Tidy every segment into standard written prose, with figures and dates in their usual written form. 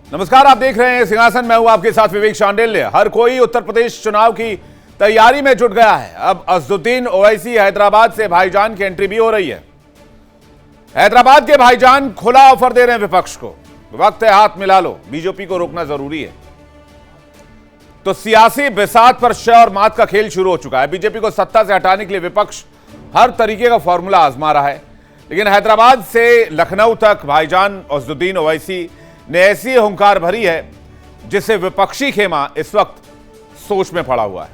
नमस्कार, आप देख रहे हैं सिंहासन। मैं हूं आपके साथ विवेक शांडिल्य। हर कोई उत्तर प्रदेश चुनाव की तैयारी में जुट गया है। अब अज़दुद्दीन ओवैसी हैदराबाद से भाईजान की एंट्री भी हो रही है। हैदराबाद के भाईजान खुला ऑफर दे रहे हैं विपक्ष को। वक्त है हाथ मिला लो, बीजेपी को रोकना जरूरी है। तो सियासी बिसात पर शय और मात का खेल शुरू हो चुका है। बीजेपी को सत्ता से हटाने के लिए विपक्ष हर तरीके का फॉर्मूला आजमा रहा है, लेकिन हैदराबाद से लखनऊ तक भाईजान अज़दुद्दीन ओवैसी ने ऐसी हुंकार भरी है जिससे विपक्षी खेमा इस वक्त सोच में पड़ा हुआ है।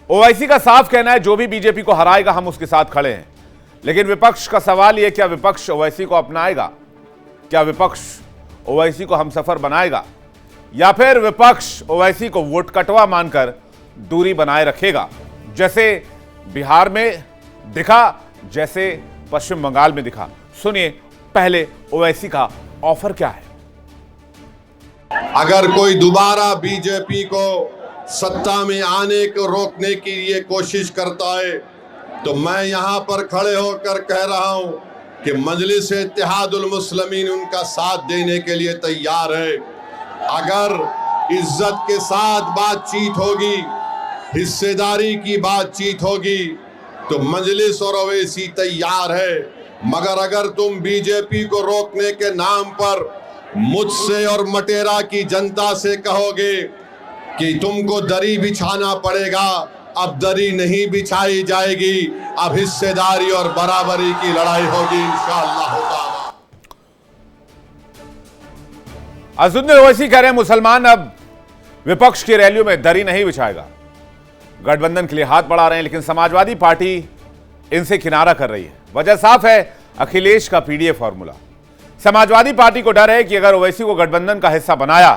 ओवैसी का साफ कहना है जो भी बीजेपी को हराएगा हम उसके साथ खड़े हैं, लेकिन विपक्ष का सवाल यह, क्या विपक्ष ओवैसी को अपनाएगा? क्या विपक्ष ओवैसी को हमसफर बनाएगा, या फिर विपक्ष ओवैसी को वोट कटवा मानकर दूरी बनाए रखेगा, जैसे बिहार में दिखा, जैसे पश्चिम बंगाल में दिखा? सुनिए पहले ओवैसी का ऑफर क्या है। अगर कोई दोबारा बीजेपी को सत्ता में आने को रोकने की ये कोशिश करता है तो मैं यहां पर खड़े होकर कह रहा हूं कि मजलिस इत्तेहादुल मुस्लिमीन उनका साथ देने के लिए तैयार है। अगर इज्जत के साथ बातचीत होगी, हिस्सेदारी की बातचीत होगी तो मजलिस और ओवैसी तैयार है। मगर अगर तुम बीजेपी को रोकने के नाम पर मुझसे और मटेरा की जनता से कहोगे कि तुमको दरी बिछाना पड़ेगा, अब दरी नहीं बिछाई जाएगी, अब हिस्सेदारी और बराबरी की लड़ाई होगी इंशाअल्लाह ताला। अज़दुद्दीन ओवैसी कह रहे हैं मुसलमान अब विपक्ष की रैलियों में दरी नहीं बिछाएगा। गठबंधन के लिए हाथ बढ़ा रहे हैं, लेकिन समाजवादी पार्टी इनसे किनारा कर रही है। वजह साफ है, अखिलेश का पीडीए फॉर्मूला। समाजवादी पार्टी को डर है कि अगर ओवैसी को गठबंधन का हिस्सा बनाया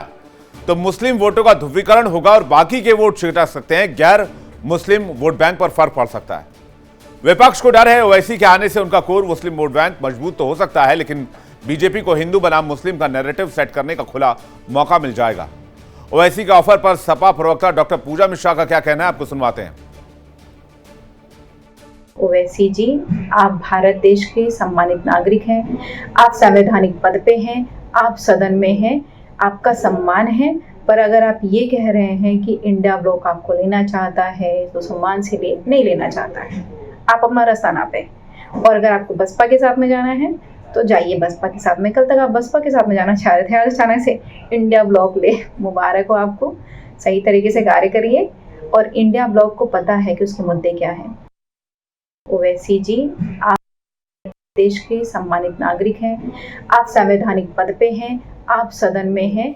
तो मुस्लिम वोटों का ध्रुवीकरण होगा और बाकी के वोट छिटक सकते हैं, गैर मुस्लिम वोट बैंक पर फर्क पड़ सकता है। विपक्ष को डर है ओवैसी के आने से उनका कोर मुस्लिम वोट बैंक मजबूत तो हो सकता है, लेकिन बीजेपी को हिंदू बनाम मुस्लिम का नैरेटिव सेट करने का खुला मौका मिल जाएगा। ओवैसी के ऑफर पर सपा प्रवक्ता डॉक्टर पूजा मिश्रा का क्या कहना है, आपको सुनवाते हैं। ओवैसी जी, आप भारत देश के सम्मानित नागरिक हैं, आप संवैधानिक पद पे हैं, आप सदन में हैं, आपका सम्मान है। पर अगर आप ये कह रहे हैं कि इंडिया ब्लॉक आपको लेना चाहता है तो सम्मान से नहीं लेना चाहता है, आप अपना रास्ता नापें। और अगर आपको बसपा के साथ में जाना है तो जाइए बसपा के साथ में। कल तक आप बसपा के साथ में जाना चाह रहे थे, आज अचानक से इंडिया ब्लॉक ले। मुबारक हो आपको, सही तरीके से कार्य करिए। और इंडिया ब्लॉक को पता है कि उसके मुद्दे क्या हैं। ओवैसी जी, आप देश के सम्मानित नागरिक हैं, आप संवैधानिक पद पे हैं, आप सदन में हैं।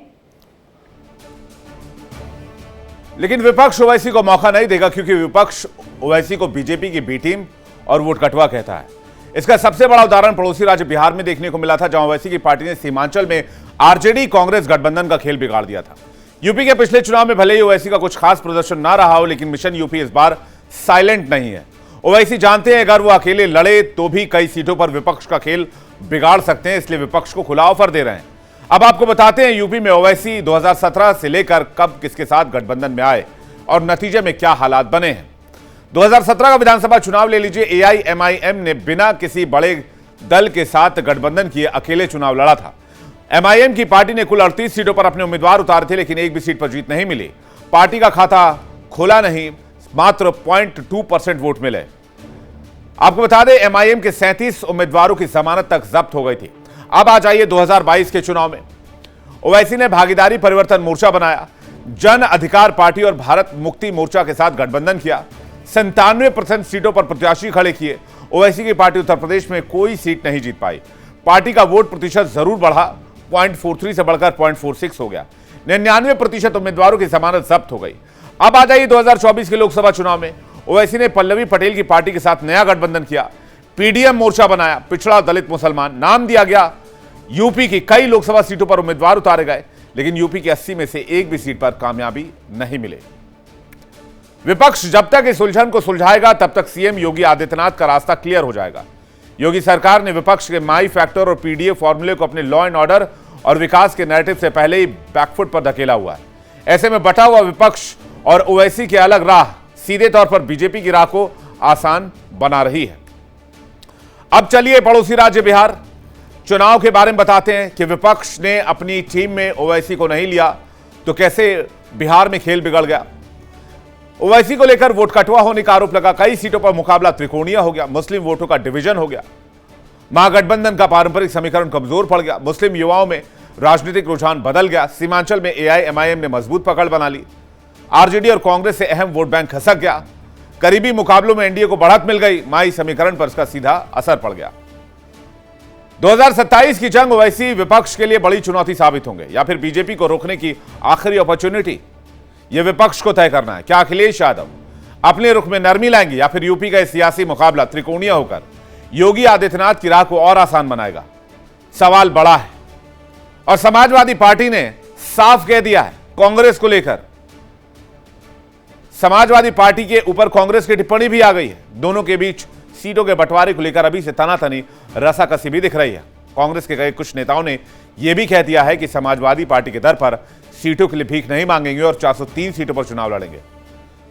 लेकिन विपक्ष ओवैसी को मौका नहीं देगा, क्योंकि विपक्ष ओवैसी को बीजेपी की बी टीम और वोट कटवा कहता है। इसका सबसे बड़ा उदाहरण पड़ोसी राज्य बिहार में देखने को मिला था, जहां ओवैसी की पार्टी ने सीमांचल में आरजेडी कांग्रेस गठबंधन का खेल बिगाड़ दिया था। यूपी के पिछले चुनाव में भले ही ओवैसी का कुछ खास प्रदर्शन ना रहा हो, लेकिन मिशन यूपी इस बार साइलेंट नहीं है। ओवैसी जानते हैं अगर वो अकेले लड़े तो भी कई सीटों पर विपक्ष का खेल बिगाड़ सकते हैं, इसलिए विपक्ष को खुला ऑफर दे रहे हैं। अब आपको बताते हैं यूपी में ओवैसी 2017 से लेकर कब किसके साथ गठबंधन में आए और नतीजे में क्या हालात बने हैं। 2017 का विधानसभा चुनाव ले लीजिए। एआईएमआईएम ने बिना किसी बड़े दल के साथ गठबंधन किए अकेले चुनाव लड़ा था। एमआईएम की पार्टी ने कुल 38 सीटों पर अपने उम्मीदवार उतारे थे, लेकिन एक भी सीट पर जीत नहीं मिली। पार्टी का खाता खुला नहीं, मात्र 0.2% वोट मिले। आपको बता दें एमआईएम के 37 उम्मीदवारों की जमानत तक जब्त हो गई थी। अब आ जाइए 2022 के चुनाव में। ओवैसी ने भागीदारी परिवर्तन मोर्चा बनाया, जन अधिकार पार्टी और भारत मुक्ति मोर्चा के साथ गठबंधन किया, 97% सीटों पर प्रत्याशी खड़े किए। ओवैसी की पार्टी उत्तर प्रदेश में कोई सीट नहीं जीत पाई। पार्टी का वोट प्रतिशत जरूर बढ़ा, 0.43 से बढ़कर 0.46 हो गया। 99% उम्मीदवारों की जमानत जब्त हो गई। अब आ जाइए 2024 के लोकसभा चुनाव में। ओवैसी ने पल्लवी पटेल की पार्टी के साथ नया गठबंधन किया, पीडीएम मोर्चा बनाया, पिछड़ा दलित मुसलमान नाम दिया गया। यूपी की कई लोकसभा सीटों पर उम्मीदवार उतारे गए, लेकिन यूपी की 80 में से एक भी सीट पर कामयाबी नहीं मिले। विपक्ष जब तक इस उलझन को सुलझाएगा तब तक सीएम योगी आदित्यनाथ का रास्ता क्लियर हो जाएगा। योगी सरकार ने विपक्ष के माई फैक्टर और पीडीए फॉर्मूले को अपने लॉ एंड ऑर्डर और विकास के नैरेटिव से पहले ही बैकफुट पर धकेला हुआ है। ऐसे में बटा हुआ विपक्ष और ओवैसी की अलग राह सीधे तौर पर बीजेपी की राह को आसान बना रही है। अब चलिए पड़ोसी राज्य बिहार। चुनाव के बारे में बताते हैं कि विपक्ष ने अपनी टीम में ओवैसी को नहीं लिया तो कैसे बिहार में खेल बिगड़ गया। ओवैसी को लेकर वोट कटवा होने का आरोप लगा। कई सीटों पर मुकाबला त्रिकोणीय हो गया। मुस्लिम वोटों का डिवीजन हो गया। महागठबंधन का पारंपरिक समीकरण कमजोर पड़ गया। मुस्लिम युवाओं में राजनीतिक रुझान बदल गया। सीमांचल में एआईएमआईएम ने मजबूत पकड़ बना ली। आरजेडी और कांग्रेस से अहम वोट बैंक खसक गया। करीबी मुकाबलों में एनडीए को बढ़त मिल गई। माई समीकरण पर इसका सीधा असर पड़ गया। 2027 की जंग ओवैसी विपक्ष के लिए बड़ी चुनौती साबित होंगे या फिर बीजेपी को रोकने की आखिरी अपॉर्चुनिटी, यह विपक्ष को तय करना है। क्या अखिलेश यादव अपने रुख में नरमी लाएंगे या फिर यूपी का यह सियासी मुकाबला त्रिकोणीय होकर योगी आदित्यनाथ की राह को और आसान बनाएगा? सवाल बड़ा है और समाजवादी पार्टी ने साफ कह दिया है कांग्रेस को लेकर। समाजवादी पार्टी के ऊपर कांग्रेस की टिप्पणी भी आ गई है। दोनों के बीच सीटों के बंटवारे को लेकर अभी से तनातनी रसाकसी भी दिख रही है। कांग्रेस के कई कुछ नेताओं ने यह भी कह दिया है कि समाजवादी पार्टी के दर पर सीटों के लिए भीख नहीं मांगेंगे और 403 सीटों पर चुनाव लड़ेंगे।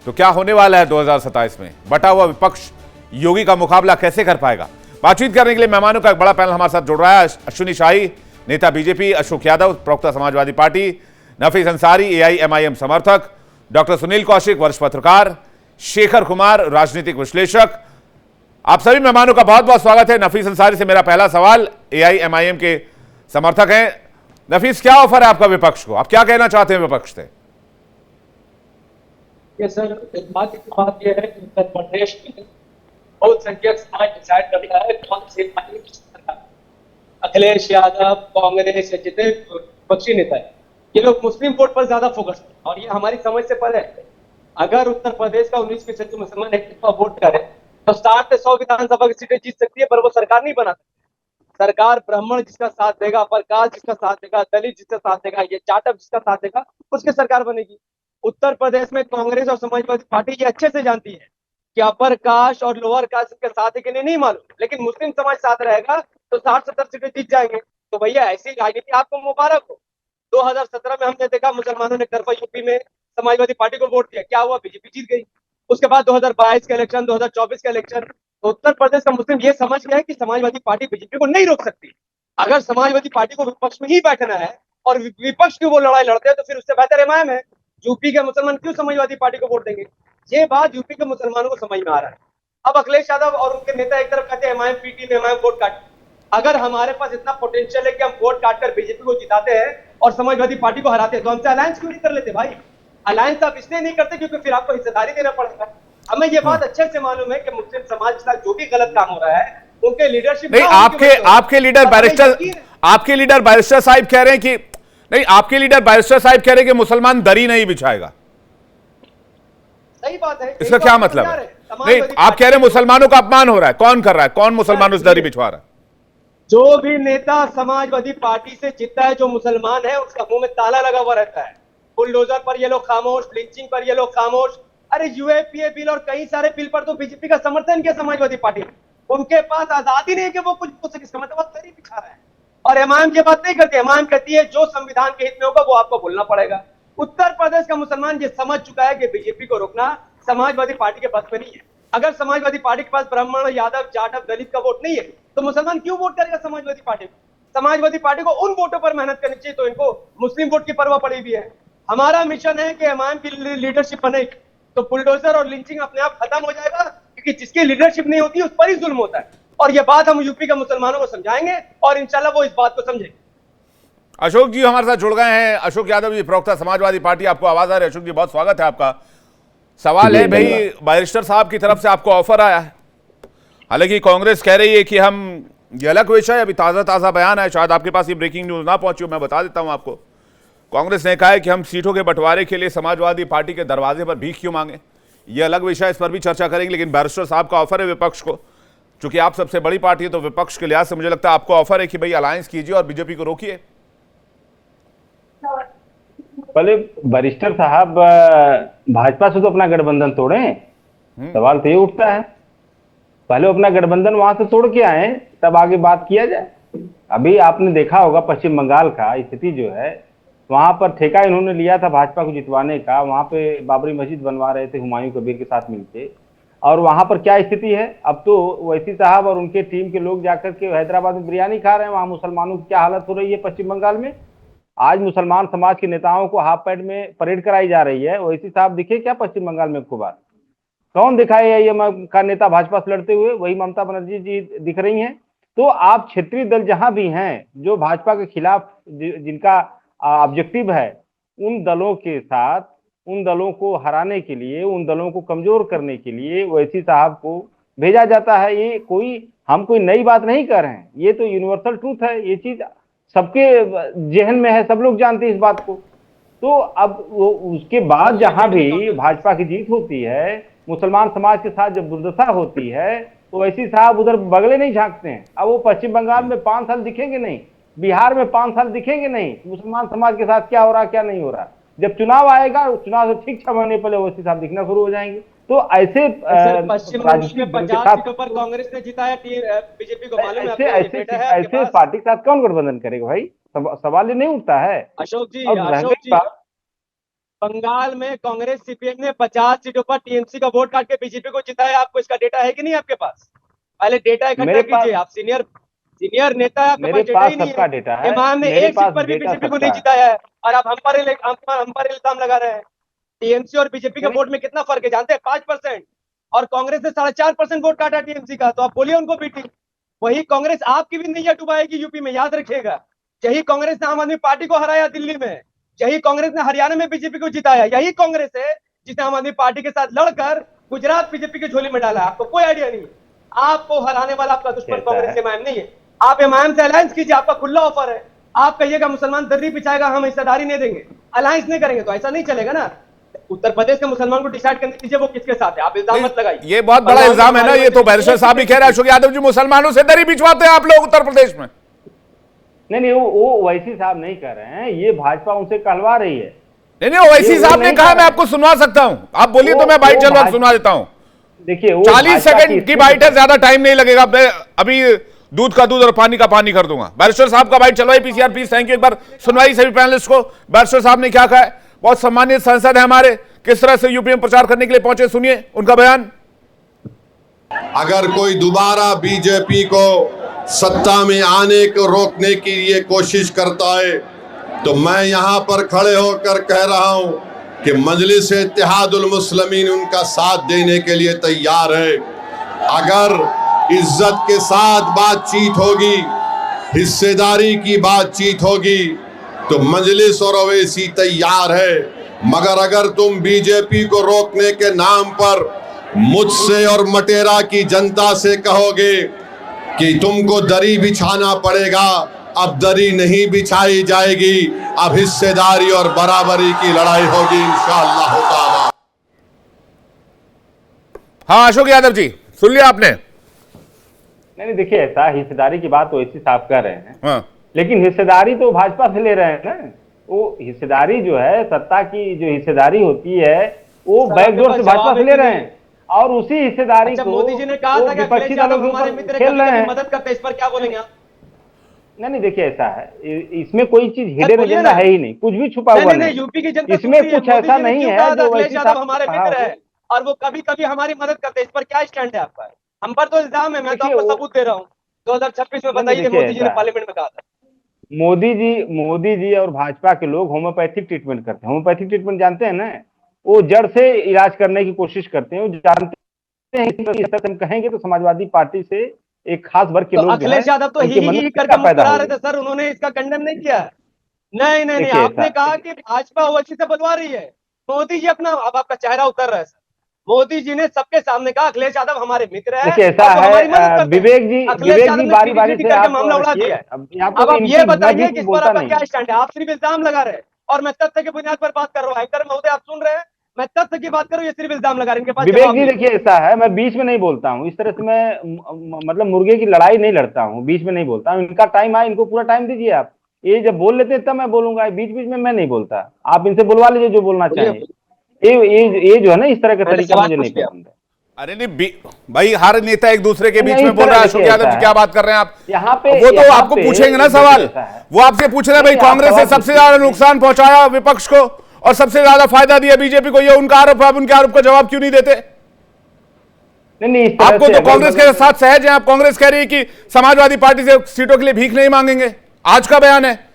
तो क्या होने वाला है 2027 में? बटा हुआ विपक्ष योगी का मुकाबला कैसे कर पाएगा? बातचीत करने के लिए मेहमानों का एक बड़ा पैनल हमारे साथ जुड़ रहा है। अश्विनी शाही, नेता बीजेपी, अशोक यादव, प्रवक्ता समाजवादी पार्टी, नफीस अंसारी, एआईएमआईएम समर्थक, डॉक्टर सुनील कौशिक, वरिष्ठ पत्रकार, शेखर कुमार, राजनीतिक विश्लेषक। आप सभी मेहमानों का बहुत बहुत स्वागत है। नफीस अंसारी से मेरा पहला सवाल, एआईएमआईएम के समर्थक हैं। नफीस, क्या ऑफर है आपका विपक्ष को? आप क्या कहना चाहते हैं विपक्ष से? ये सर, इस बात यह है कि उत्तर प्रदेश में बहुत संख्यक समाज डिसाइड करता है कौन से पार्टी की सरकार। अखिलेश यादव, कांग्रेस या जितने विपक्षी नेता है, ये लोग मुस्लिम वोट पर ज्यादा फोकस करते हैं और ये हमारी समझ से परे है। अगर उत्तर प्रदेश का 19% मुसलमान एक वोट करे तो 60 से 100 विधानसभा की सीटें जीत सकती है, पर वो सरकार नहीं बना सकती। सरकार ब्राह्मण जिसका साथ देगा, प्रकाश जिसका साथ देगा, दलित जिसका साथ देगा, ये जाटव जिसका साथ देगा, उसकी सरकार बनेगी। उत्तर प्रदेश में कांग्रेस और समाजवादी पार्टी ये अच्छे से जानती है कि अपर कास्ट और लोअर कास्ट के साथ है कि नहीं मालूम, लेकिन मुस्लिम समाज साथ रहेगा तो 60-70 सीटें जीत जाएंगे। तो भैया ऐसी राजनीति आपको मुबारक हो। 2017 में हमने देखा मुसलमानों ने करफा यूपी में समाजवादी पार्टी को वोट दिया, क्या हुआ? बीजेपी जीत गई। उसके बाद 2022 का इलेक्शन, 2024 का इलेक्शन, तो उत्तर प्रदेश का मुस्लिम ये समझ गया है कि समाजवादी पार्टी बीजेपी को नहीं रोक सकती। अगर समाजवादी पार्टी को विपक्ष में ही बैठना है और विपक्ष की वो लड़ाई लड़ते हैं तो फिर उससे बेहतर एमआईएम है। यूपी के मुसलमान क्यों समाजवादी पार्टी को वोट देंगे? ये बात यूपी के मुसलमानों को समझ में आ रहा है। अब अखिलेश यादव और उनके नेता एक तरफ कहते हैं एमआईएम पीटी में एमआईएम वोट काट। अगर हमारे पास इतना पोटेंशियल है कि हम वोट काटकर बीजेपी को जिताते हैं और समाजवादी पार्टी को हराते हैं, तो हमसे अलायंस क्यों नहीं कर लेते भाई? अलायंस आप इसलिए नहीं करते क्योंकि फिर आपको हिस्सेदारी देना पड़ेगा। हमें ये बात अच्छे से मालूम है कि मुस्लिम समाज के साथ जो भी गलत काम हो रहा है उनके लीडरशिप नहीं, आपके लीडर बैरिस्टर साहब कह रहे हैं कि नहीं, आपके लीडर बैरिस्टर साहब कह रहे हैं कि मुसलमान दरी नहीं बिछाएगा। सही बात है। इसका क्या मतलब है? नहीं, आप कह रहे हैं मुसलमानों का अपमान हो रहा है। कौन कर रहा है? कौन मुसलमानों से दरी बिछवा रहा है? जो भी नेता समाजवादी पार्टी से जीतता है जो मुसलमान है, उसका मुंह में ताला लगा हुआ रहता है। बुलडोजर पर ये लोग खामोश, लिंचिंग पर ये लोग खामोश। अरे यूएपीए बिल और कई सारे बिल पर तो बीजेपी का समर्थन किया समाजवादी पार्टी ने। उनके पास आजादी नहीं है कि वो कुछ बोल सके, इसका मतलब दरी बिछा रहा है। और एमआईएम ये बात नहीं करती। एमआईएम कहती है जो संविधान के हित में होगा वो आपको बोलना पड़ेगा। उत्तर प्रदेश का मुसलमान ये समझ चुका है कि बीजेपी को रोकना समाजवादी पार्टी के बस में नहीं है। अगर समाजवादी पार्टी के पास ब्राह्मण, यादव, जाटव, दलित का वोट नहीं है तो मुसलमान क्यों वोट करेगा समाजवादी पार्टी को? समाजवादी पार्टी को उन वोटों पर मेहनत करनी चाहिए तो इनको मुस्लिम वोट की परवाह पड़ी हुई है। हमारा मिशन है कि एमआईएम की लीडरशिप बने तो बुलडोजर और लिंचिंग अपने आप खत्म हो जाएगा, क्योंकि जिसकी लीडरशिप नहीं होती उस पर ही जुल्म होता है। और ये बात हम यूपी के मुसलमानों को समझाएंगे और इंशाल्लाह वो इस बात को समझेंगे। अशोक जी हमारे साथ जुड़ गए हैं। अशोक यादव जी, प्रवक्ता समाजवादी पार्टी, आपको आवाज आ रही है? अशोक जी, बहुत स्वागत है आपका। सवाल है भाई, बैरिस्टर साहब की तरफ से आपको ऑफर आया है। हालांकि कांग्रेस कह रही है कि हम, ये अलग विषय, अभी ताजा बयान है, शायद आपके पास ये ब्रेकिंग न्यूज ना पहुंची हो, मैं बता देता हूं आपको। कांग्रेस ने कहा है कि हम सीटों के बंटवारे के लिए समाजवादी पार्टी के दरवाजे पर भीख क्यों मांगे, ये अलग विषय, इस पर भी चर्चा करेंगे। लेकिन बैरिस्टर साहब का ऑफर है विपक्ष को, चूंकि आप सबसे बड़ी पार्टी है तो विपक्ष के लिहाज से मुझे लगता है आपको ऑफर है कि भाई अलायंस कीजिए और बीजेपी को रोकिए। पहले बैरिस्टर साहब भाजपा से तो अपना गठबंधन तोड़े, सवाल तो ये उठता है पहले अपना गठबंधन वहां से तोड़ के आए तब आगे बात किया जाए। अभी आपने देखा होगा पश्चिम बंगाल का स्थिति जो है, वहां पर ठेका इन्होंने लिया था भाजपा को जितवाने का। वहां पे बाबरी मस्जिद बनवा रहे थे हुमायूं कबीर के साथ मिलके, और वहां पर क्या स्थिति है? अब तो ओवैसी साहब और उनके टीम के लोग जाकर के हैदराबाद में बिरयानी खा रहे हैं। वहां मुसलमानों की क्या हालत हो रही है पश्चिम बंगाल में। आज मुसलमान समाज के नेताओं को हाफ पैंट में परेड कराई जा रही है। ओवैसी साहब दिखे क्या पश्चिम बंगाल में आपको बात? कौन दिखाए ये का नेता भाजपा से लड़ते हुए? वही ममता बनर्जी जी दिख रही हैं। तो आप क्षेत्रीय दल जहां भी हैं जो भाजपा के खिलाफ जिनका ऑब्जेक्टिव है, उन दलों के साथ, उन दलों को हराने के लिए, उन दलों को कमजोर करने के लिए ओवैसी साहब को भेजा जाता है। ये हम कोई नई बात नहीं कर रहे हैं, ये तो यूनिवर्सल ट्रूथ है। ये चीज सबके जहन में है, सब लोग जानते हैं इस बात को। तो अब वो उसके बाद जहां भी भाजपा की जीत होती है, मुसलमान समाज के साथ जब दुर्दशा होती है, तो ओवैसी साहब उधर बगले नहीं झांकते हैं। अब वो पश्चिम बंगाल में 5 साल दिखेंगे नहीं, बिहार में 5 साल दिखेंगे नहीं, मुसलमान समाज के साथ क्या हो रहा क्या नहीं हो रहा। जब चुनाव आएगा, चुनाव से ठीक 6 महीने पहले ओवैसी साहब दिखना शुरू हो जाएंगे। तो ऐसे पश्चिम बंगाल में 50 सीटों पर कांग्रेस ने जिताया, बीजेपी को मालूम है। ऐसे पार्टी के साथ कौन गठबंधन करेगा भाई? सवाल ही नहीं उठता है। अशोक जी, बंगाल में कांग्रेस सीपीएम ने 50 सीटों पर टीएमसी का वोट काट के बीजेपी को जिताया। आपको इसका डेटा है कि नहीं आपके पास? पहले डेटा इकट्ठा कीजिए। आप सीनियर नेता है, आपके पास डेटा ही नहीं है। इमाम ने एक सीट पर भी बीजेपी को नहीं जिताया है और आप हम पर इल्जाम लगा रहे हैं। टीएमसी और बीजेपी के वोट में कितना फर्क है जानते हैं? 5%। और कांग्रेस ने 4.5% वोट काटा टीएमसी का। तो आप बोलिए उनको बीटी। वही कांग्रेस आपकी भी नैया डुबाएगी यूपी में, याद रखिएगा। यही कांग्रेस ने आम आदमी पार्टी को हराया दिल्ली में, यही कांग्रेस ने हरियाणा में बीजेपी को जिताया, यही कांग्रेस है जिसने आम आदमी पार्टी के साथ लड़कर गुजरात बीजेपी की झोली में डाला। आपको कोई आइडिया नहीं। आपको हराने वाला आपका दुश्मन कांग्रेस एमआईएम नहीं है। आप एमआईएम से अलायंस कीजिए, आपका खुला ऑफर है। आप कहिएगा मुसलमान दर्री बिछाएगा, हम हिस्सेदारी नहीं देंगे, अलायंस नहीं करेंगे, तो ऐसा नहीं चलेगा ना। उत्तर प्रदेश के मुसलमान को डिसाइड करने दीजिए वो किसके साथ है। आप इल्जाम मत लगाइए। ये बहुत बड़ा इल्जाम है ना। ये तो बैरिस्टर साहब भी कह रहे हैं, अशोक यादव जी मुसलमानों से दरी बिछवाते हैं आप लोग उत्तर प्रदेश में। नहीं, वो ओवैसी साहब नहीं कर रहे हैं, ये भाजपा उनसे कहलवा रही है। नहीं, ओवैसी साहब ने कहा मैं आपको सुनवा सकता हूं, आप बोलिए तो मैं बाइट चलवा सुनवा देता हूं। देखिए 40 सेकंड की बाइट है, ज्यादा टाइम नहीं लगेगा। मैं अभी दूध का दूध और पानी का पानी कर दूंगा। बैरिस्टर साहब का बाइट चलवाई पीसीआर प्लीज। Thank you. एक बार सुनवाई सभी पैनलिस्ट को। बैरिस्टर साहब ने क्या कहा है? बहुत सम्मानित सांसद है हमारे, किस तरह से यूपी में प्रचार करने के लिए पहुंचे, सुनिए उनका बयान। अगर कोई दोबारा बीजेपी को सत्ता में आने को रोकने की ये कोशिश करता है, तो मैं यहां पर खड़े होकर कह रहा हूं कि मजलिस इत्तेहादुल मुस्लिमीन उनका साथ देने के लिए तैयार है। अगर इज्जत के साथ बातचीत होगी, हिस्सेदारी की बातचीत होगी, तो मजलिस और ओवैसी तैयार है। मगर अगर तुम बीजेपी को रोकने के नाम पर मुझसे और मटेरा की जनता से कहोगे कि तुमको दरी बिछाना पड़ेगा, अब दरी नहीं बिछाई जाएगी, अब हिस्सेदारी और बराबरी की लड़ाई होगी इंशाअल्लाह ताला। हाँ अशोक यादव जी, सुन लिया आपने? नहीं, देखिए ऐसा हिस्सेदारी की बात ओवैसी साहब कर रहे हैं। हाँ। लेकिन हिस्सेदारी तो भाजपा से ले रहे हैं ना। वो हिस्सेदारी जो है, सत्ता की जो हिस्सेदारी होती है, वो बैकडोर से भाजपा से ले रहे हैं और उसी हिस्सेदारी को मोदी जी ने कहा था कि विपक्षी दलों हमारे मित्र खेल रहे हैं। मदद करते, इस पर क्या बोलेंगे आप? नहीं, देखिए ऐसा है, इसमें कोई चीज हिडन एजेंडा है ही नहीं, कुछ भी छुपा हुआ नहीं। यूपी की जनता इसमें कुछ ऐसा नहीं है जो अखिलेश यादव हमारे मित्र है और वो कभी कभी हमारी मदद करते, इस पर क्या स्टैंड है आपका? हम पर तो इल्जाम है, मैं तो आपको सबूत दे रहा हूँ। 2026 में बताइए मोदी जी ने पार्लियामेंट में कहा था। मोदी जी और भाजपा के लोग होम्योपैथिक ट्रीटमेंट करते हैं। होम्योपैथिक ट्रीटमेंट जानते हैं ना, वो जड़ से इलाज करने की कोशिश करते हैं। वो जानते हैं, हम कहेंगे तो समाजवादी पार्टी से एक खास वर्ग के लोग अखिलेश यादव तो ही करके मुस्कुरा रहे थे सर, उन्होंने इसका खंडन नहीं किया। नहीं, आपने कहा कि भाजपा ओवैसी से बुलवा रही है। मोदी जी अपना, अब आपका चेहरा उतर रहा है सर। मोदी जी ने सबके सामने कहा अखिलेश यादव हमारे मित्र है। ऐसा है विवेक जी बारी बारी से मामला उड़ा दिया। अब आप ये बताइए कि इस पर आपका क्या स्टैंड है? आप सिर्फ इल्जाम लगा रहे हैं और मैं तथ्य के बुनियाद पर बात कर रहा हूँ। एंकर महोदय आप सुन रहे हैं, मैं तथ्य की बात करूँ, ये सिर्फ इल्जाम लगा रहे हैं। इनके पास विवेक जी देखिए ऐसा है, मैं बीच में नहीं बोलता हूँ इस तरह से। मैं मतलब मुर्गे की लड़ाई नहीं लड़ता हूँ, बीच में नहीं बोलता हूँ। इनका टाइम आए, इनको पूरा टाइम दीजिए आप। ये जब बोल लेते हैं तब मैं बोलूंगा, बीच बीच में मैं नहीं बोलता। आप इनसे बुलवा लीजिए जो बोलना चाहिए। ये जो है ना, इस तरह का तरीका मुझे नहीं पसंद है। अरे नहीं भाई, हर नेता एक दूसरे के बीच में बोल रहा है। अशोक यादव जी क्या बात कर रहे हैं आप? यहाँ पे वो तो आपको पूछेंगे ना सवाल, वो आपसे पूछ रहे हैं भाई कांग्रेस ने सबसे ज्यादा नुकसान पहुंचाया विपक्ष को और सबसे ज्यादा फायदा दिया बीजेपी को, ये उनका आरोप है। आप उनके आरोप का जवाब क्यों नहीं देते? नहीं, इस तरह आपको से तो अगल कांग्रेस बगल- के साथ सहज है। आप कांग्रेस कह रही है कि समाजवादी पार्टी से सीटों के लिए भीख नहीं मांगेंगे, आज का बयान है।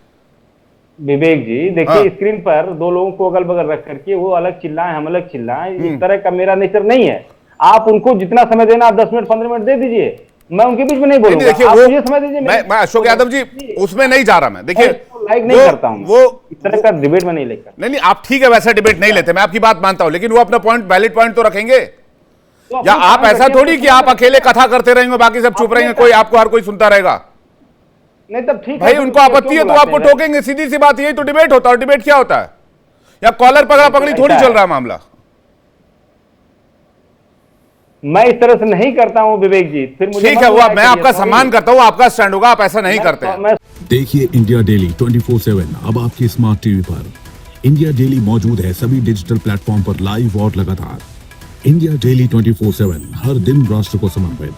विवेक जी हाँ। देखिए, स्क्रीन पर दो लोगों को अगल बगल रख करके वो अलग चिल्लाएं, हम अलग चिल्लाएं, हम्म। इस तरह का मेरा नेचर नहीं है। आप उनको जितना समय देना, आप 10 मिनट 15 मिनट दे दीजिए, मैं उनके बीच में नहीं नहीं, बोलूंगा। देखिए आप वो मुझे समय दीजिए। मैं अशोक यादव जी उसमें नहीं जा रहा। मैं देखिए लाइक नहीं करता हूं, वो इस तरह का डिबेट में नहीं लेकर। नहीं, आप ठीक है वैसा डिबेट नहीं लेते, मैं आपकी बात मानता हूं, लेकिन वो अपना पॉइंट, वैलिड पॉइंट तो रखेंगे। तो या अपना आप काम ऐसा रखिए, थोड़ी कि आप अकेले कथा करते रहेंगे, बाकी सब चुप रहेंगे, कोई आपको हर कोई सुनता रहेगा। नहीं तब ठीक है, भाई फिर उनको क्यों आपत्ति है तो बुलाते आपको हैं? टोकेंगे, सीधी सी बात। यही तो डिबेट होता है। और डिबेट क्या होता है? या कॉलर पकड़ा पकड़ी थोड़ी ऐसा चल है। रहा है मामला। मैं इस तरह से नहीं करता हूं विवेक जी, फिर मुझे ठीक मत है, वो बुलाया मैं आपका करिए, सम्मान sorry। करता हूं, आपका स्टैंड होगा, आप ऐसा नहीं करते हैं। मैं देखिए इंडिया डेली 24/7 अब आपके स्मार्ट टीवी पर। इंडिया डेली मौजूद है सभी डिजिटल प्लेटफॉर्म पर लाइव और लगातार। इंडिया डेली 24/7 हर दिन राष्ट्र को समर्पित।